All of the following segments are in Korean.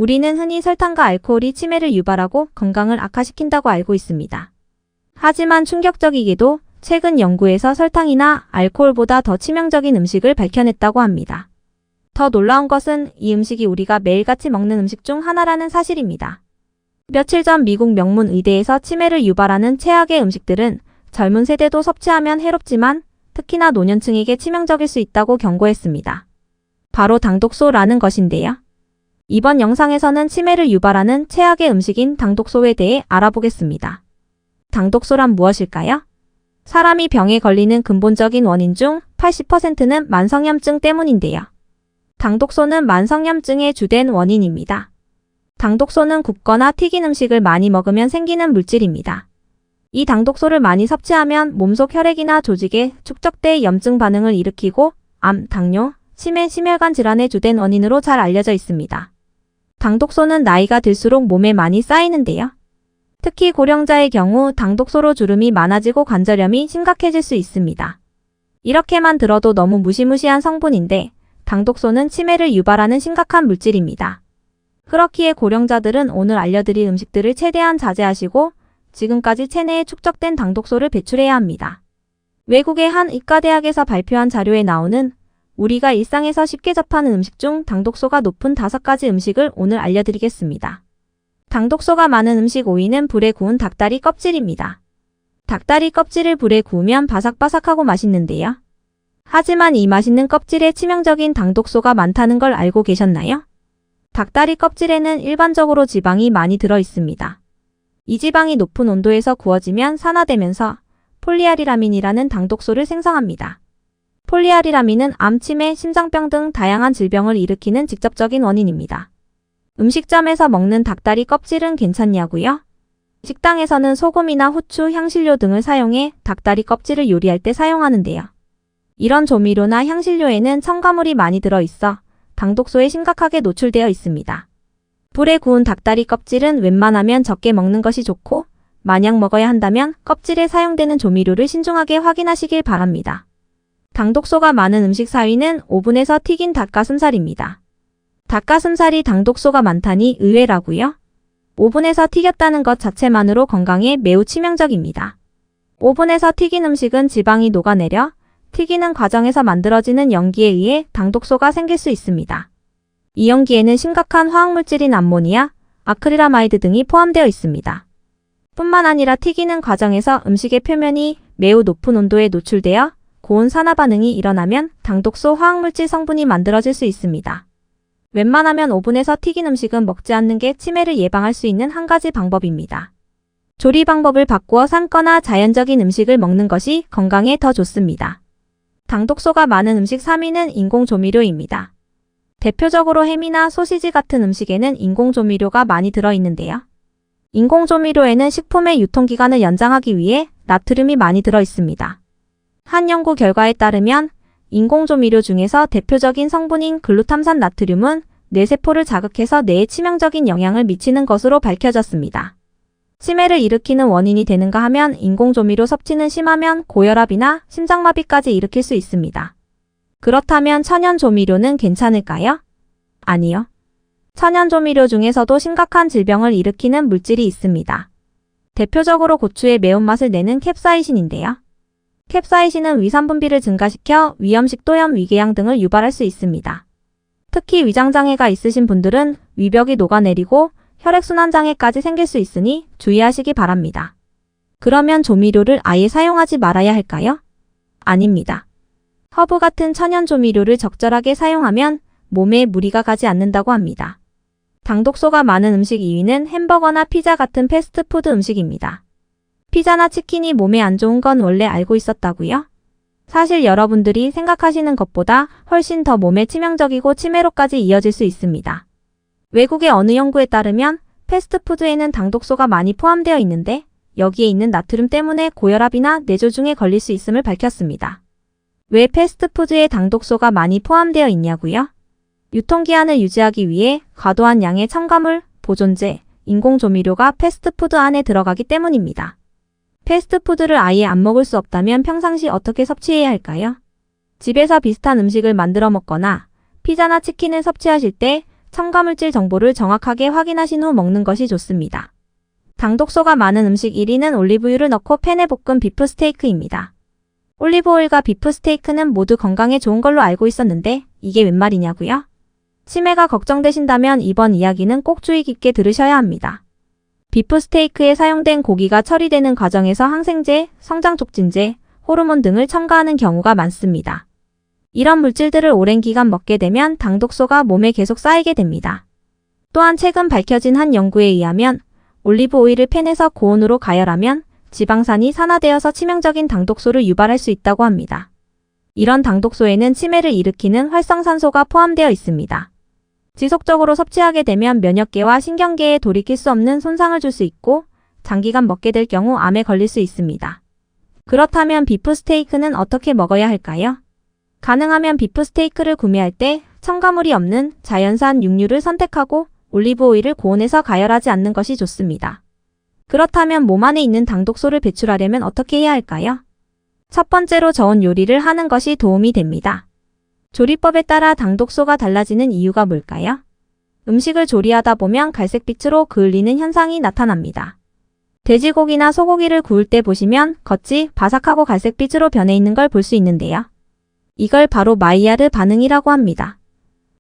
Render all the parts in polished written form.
우리는 흔히 설탕과 알코올이 치매를 유발하고 건강을 악화시킨다고 알고 있습니다. 하지만 충격적이게도 최근 연구에서 설탕이나 알코올보다 더 치명적인 음식을 밝혀냈다고 합니다. 더 놀라운 것은 이 음식이 우리가 매일같이 먹는 음식 중 하나라는 사실입니다. 며칠 전 미국 명문 의대에서 치매를 유발하는 최악의 음식들은 젊은 세대도 섭취하면 해롭지만 특히나 노년층에게 치명적일 수 있다고 경고했습니다. 바로 당독소라는 것인데요. 이번 영상에서는 치매를 유발하는 최악의 음식인 당독소에 대해 알아보겠습니다. 당독소란 무엇일까요? 사람이 병에 걸리는 근본적인 원인 중 80%는 만성염증 때문인데요. 당독소는 만성염증의 주된 원인입니다. 당독소는 굽거나 튀긴 음식을 많이 먹으면 생기는 물질입니다. 이 당독소를 많이 섭취하면 몸속 혈액이나 조직에 축적돼 염증 반응을 일으키고 암, 당뇨, 치매, 심혈관 질환의 주된 원인으로 잘 알려져 있습니다. 당독소는 나이가 들수록 몸에 많이 쌓이는데요. 특히 고령자의 경우 당독소로 주름이 많아지고 관절염이 심각해질 수 있습니다. 이렇게만 들어도 너무 무시무시한 성분인데 당독소는 치매를 유발하는 심각한 물질입니다. 그렇기에 고령자들은 오늘 알려드릴 음식들을 최대한 자제하시고 지금까지 체내에 축적된 당독소를 배출해야 합니다. 외국의 한 의과대학에서 발표한 자료에 나오는 우리가 일상에서 쉽게 접하는 음식 중 당독소가 높은 5가지 음식을 오늘 알려드리겠습니다. 당독소가 많은 음식 5위는 불에 구운 닭다리 껍질입니다. 닭다리 껍질을 불에 구우면 바삭바삭하고 맛있는데요. 하지만 이 맛있는 껍질에 치명적인 당독소가 많다는 걸 알고 계셨나요? 닭다리 껍질에는 일반적으로 지방이 많이 들어 있습니다. 이 지방이 높은 온도에서 구워지면 산화되면서 폴리아리라민이라는 당독소를 생성합니다. 폴리아리라민은 암, 치매, 심장병 등 다양한 질병을 일으키는 직접적인 원인입니다. 음식점에서 먹는 닭다리 껍질은 괜찮냐고요? 식당에서는 소금이나 후추, 향신료 등을 사용해 닭다리 껍질을 요리할 때 사용하는데요. 이런 조미료나 향신료에는 첨가물이 많이 들어있어 당독소에 심각하게 노출되어 있습니다. 불에 구운 닭다리 껍질은 웬만하면 적게 먹는 것이 좋고 만약 먹어야 한다면 껍질에 사용되는 조미료를 신중하게 확인하시길 바랍니다. 당독소가 많은 음식 4위는 오븐에서 튀긴 닭가슴살입니다. 닭가슴살이 당독소가 많다니 의외라고요? 오븐에서 튀겼다는 것 자체만으로 건강에 매우 치명적입니다. 오븐에서 튀긴 음식은 지방이 녹아내려 튀기는 과정에서 만들어지는 연기에 의해 당독소가 생길 수 있습니다. 이 연기에는 심각한 화학물질인 암모니아, 아크릴아마이드 등이 포함되어 있습니다. 뿐만 아니라 튀기는 과정에서 음식의 표면이 매우 높은 온도에 노출되어 고온 산화 반응이 일어나면 당독소 화학물질 성분이 만들어질 수 있습니다. 웬만하면 오븐에서 튀긴 음식은 먹지 않는 게 치매를 예방할 수 있는 한 가지 방법입니다. 조리 방법을 바꾸어 삶거나 자연적인 음식을 먹는 것이 건강에 더 좋습니다. 당독소가 많은 음식 3위는 인공조미료입니다. 대표적으로 햄이나 소시지 같은 음식에는 인공조미료가 많이 들어있는데요. 인공조미료에는 식품의 유통기간을 연장하기 위해 나트륨이 많이 들어있습니다. 한 연구 결과에 따르면 인공조미료 중에서 대표적인 성분인 글루탐산 나트륨은 뇌세포를 자극해서 뇌에 치명적인 영향을 미치는 것으로 밝혀졌습니다. 치매를 일으키는 원인이 되는가 하면 인공조미료 섭취는 심하면 고혈압이나 심장마비까지 일으킬 수 있습니다. 그렇다면 천연조미료는 괜찮을까요? 아니요. 천연조미료 중에서도 심각한 질병을 일으키는 물질이 있습니다. 대표적으로 고추의 매운맛을 내는 캡사이신인데요. 캡사이신은 위산분비를 증가시켜 위염식도염, 위궤양 등을 유발할 수 있습니다. 특히 위장장애가 있으신 분들은 위벽이 녹아내리고 혈액순환장애까지 생길 수 있으니 주의하시기 바랍니다. 그러면 조미료를 아예 사용하지 말아야 할까요? 아닙니다. 허브 같은 천연 조미료를 적절하게 사용하면 몸에 무리가 가지 않는다고 합니다. 당독소가 많은 음식 2위는 햄버거나 피자 같은 패스트푸드 음식입니다. 피자나 치킨이 몸에 안 좋은 건 원래 알고 있었다고요? 사실 여러분들이 생각하시는 것보다 훨씬 더 몸에 치명적이고 치매로까지 이어질 수 있습니다. 외국의 어느 연구에 따르면 패스트푸드에는 당독소가 많이 포함되어 있는데 여기에 있는 나트륨 때문에 고혈압이나 뇌졸중에 걸릴 수 있음을 밝혔습니다. 왜 패스트푸드에 당독소가 많이 포함되어 있냐고요? 유통기한을 유지하기 위해 과도한 양의 첨가물, 보존제, 인공조미료가 패스트푸드 안에 들어가기 때문입니다. 패스트푸드를 아예 안 먹을 수 없다면 평상시 어떻게 섭취해야 할까요? 집에서 비슷한 음식을 만들어 먹거나 피자나 치킨을 섭취하실 때 첨가물질 정보를 정확하게 확인하신 후 먹는 것이 좋습니다. 당독소가 많은 음식 1위는 올리브유를 넣고 팬에 볶은 비프 스테이크입니다. 올리브오일과 비프 스테이크는 모두 건강에 좋은 걸로 알고 있었는데 이게 웬 말이냐고요? 치매가 걱정되신다면 이번 이야기는 꼭 주의 깊게 들으셔야 합니다. 비프 스테이크에 사용된 고기가 처리되는 과정에서 항생제, 성장촉진제, 호르몬 등을 첨가하는 경우가 많습니다. 이런 물질들을 오랜 기간 먹게 되면 당독소가 몸에 계속 쌓이게 됩니다. 또한 최근 밝혀진 한 연구에 의하면 올리브 오일을 팬에서 고온으로 가열하면 지방산이 산화되어서 치명적인 당독소를 유발할 수 있다고 합니다. 이런 당독소에는 치매를 일으키는 활성산소가 포함되어 있습니다. 지속적으로 섭취하게 되면 면역계와 신경계에 돌이킬 수 없는 손상을 줄 수 있고 장기간 먹게 될 경우 암에 걸릴 수 있습니다. 그렇다면 비프 스테이크는 어떻게 먹어야 할까요? 가능하면 비프 스테이크를 구매할 때 첨가물이 없는 자연산 육류를 선택하고 올리브 오일을 고온에서 가열하지 않는 것이 좋습니다. 그렇다면 몸 안에 있는 당독소를 배출하려면 어떻게 해야 할까요? 첫 번째로 저온 요리를 하는 것이 도움이 됩니다. 조리법에 따라 당독소가 달라지는 이유가 뭘까요? 음식을 조리하다 보면 갈색빛으로 그을리는 현상이 나타납니다. 돼지고기나 소고기를 구울 때 보시면 겉이 바삭하고 갈색빛으로 변해 있는 걸 볼 수 있는데요. 이걸 바로 마이야르 반응이라고 합니다.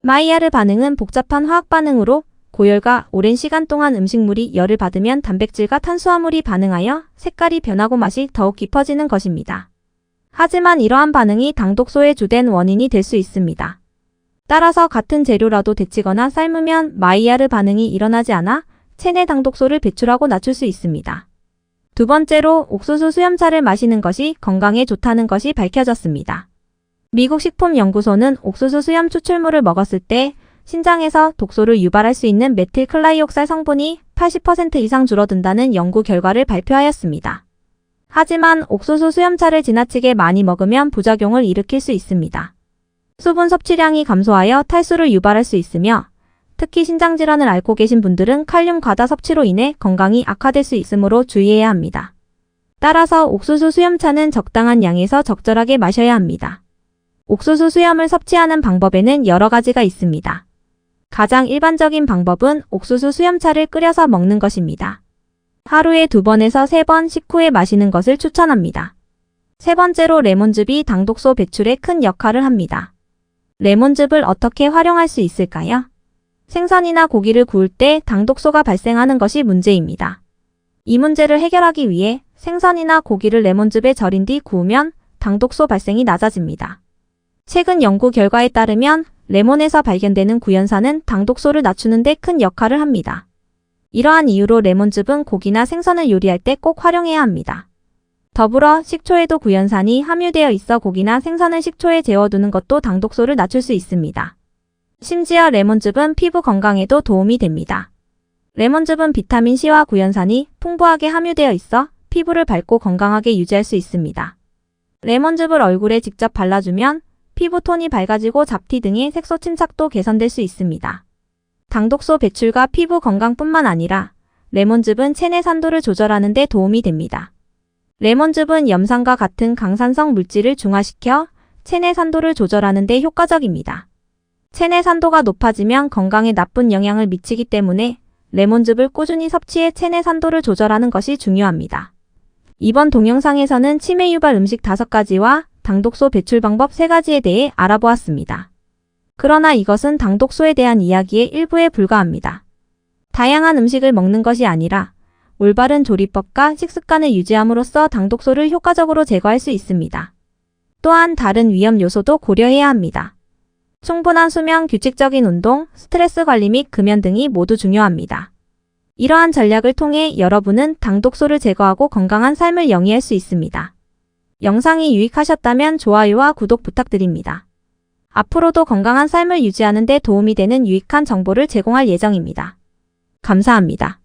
마이야르 반응은 복잡한 화학 반응으로 고열과 오랜 시간 동안 음식물이 열을 받으면 단백질과 탄수화물이 반응하여 색깔이 변하고 맛이 더욱 깊어지는 것입니다. 하지만 이러한 반응이 당독소의 주된 원인이 될 수 있습니다. 따라서 같은 재료라도 데치거나 삶으면 마이야르 반응이 일어나지 않아 체내 당독소를 배출하고 낮출 수 있습니다. 두 번째로 옥수수 수염차를 마시는 것이 건강에 좋다는 것이 밝혀졌습니다. 미국 식품연구소는 옥수수 수염 추출물을 먹었을 때 신장에서 독소를 유발할 수 있는 메틸클라이옥살 성분이 80% 이상 줄어든다는 연구 결과를 발표하였습니다. 하지만 옥수수 수염차를 지나치게 많이 먹으면 부작용을 일으킬 수 있습니다. 수분 섭취량이 감소하여 탈수를 유발할 수 있으며 특히 신장질환을 앓고 계신 분들은 칼륨 과다 섭취로 인해 건강이 악화될 수 있으므로 주의해야 합니다. 따라서 옥수수 수염차는 적당한 양에서 적절하게 마셔야 합니다. 옥수수 수염을 섭취하는 방법에는 여러 가지가 있습니다. 가장 일반적인 방법은 옥수수 수염차를 끓여서 먹는 것입니다. 하루에 2번에서 3번 식후에 마시는 것을 추천합니다. 세 번째로 레몬즙이 당독소 배출에 큰 역할을 합니다. 레몬즙을 어떻게 활용할 수 있을까요? 생선이나 고기를 구울 때 당독소가 발생하는 것이 문제입니다. 이 문제를 해결하기 위해 생선이나 고기를 레몬즙에 절인 뒤 구우면 당독소 발생이 낮아집니다. 최근 연구 결과에 따르면 레몬에서 발견되는 구연산은 당독소를 낮추는 데 큰 역할을 합니다. 이러한 이유로 레몬즙은 고기나 생선을 요리할 때 꼭 활용해야 합니다. 더불어 식초에도 구연산이 함유되어 있어 고기나 생선을 식초에 재워두는 것도 당독소를 낮출 수 있습니다. 심지어 레몬즙은 피부 건강에도 도움이 됩니다. 레몬즙은 비타민C와 구연산이 풍부하게 함유되어 있어 피부를 밝고 건강하게 유지할 수 있습니다. 레몬즙을 얼굴에 직접 발라주면 피부톤이 밝아지고 잡티 등의 색소 침착도 개선될 수 있습니다. 당독소 배출과 피부 건강뿐만 아니라 레몬즙은 체내 산도를 조절하는 데 도움이 됩니다. 레몬즙은 염산과 같은 강산성 물질을 중화시켜 체내 산도를 조절하는 데 효과적입니다. 체내 산도가 높아지면 건강에 나쁜 영향을 미치기 때문에 레몬즙을 꾸준히 섭취해 체내 산도를 조절하는 것이 중요합니다. 이번 동영상에서는 치매 유발 음식 5가지와 당독소 배출 방법 3가지에 대해 알아보았습니다. 그러나 이것은 당독소에 대한 이야기의 일부에 불과합니다. 다양한 음식을 먹는 것이 아니라 올바른 조리법과 식습관을 유지함으로써 당독소를 효과적으로 제거할 수 있습니다. 또한 다른 위험 요소도 고려해야 합니다. 충분한 수면, 규칙적인 운동, 스트레스 관리 및 금연 등이 모두 중요합니다. 이러한 전략을 통해 여러분은 당독소를 제거하고 건강한 삶을 영위할 수 있습니다. 영상이 유익하셨다면 좋아요와 구독 부탁드립니다. 앞으로도 건강한 삶을 유지하는 데 도움이 되는 유익한 정보를 제공할 예정입니다. 감사합니다.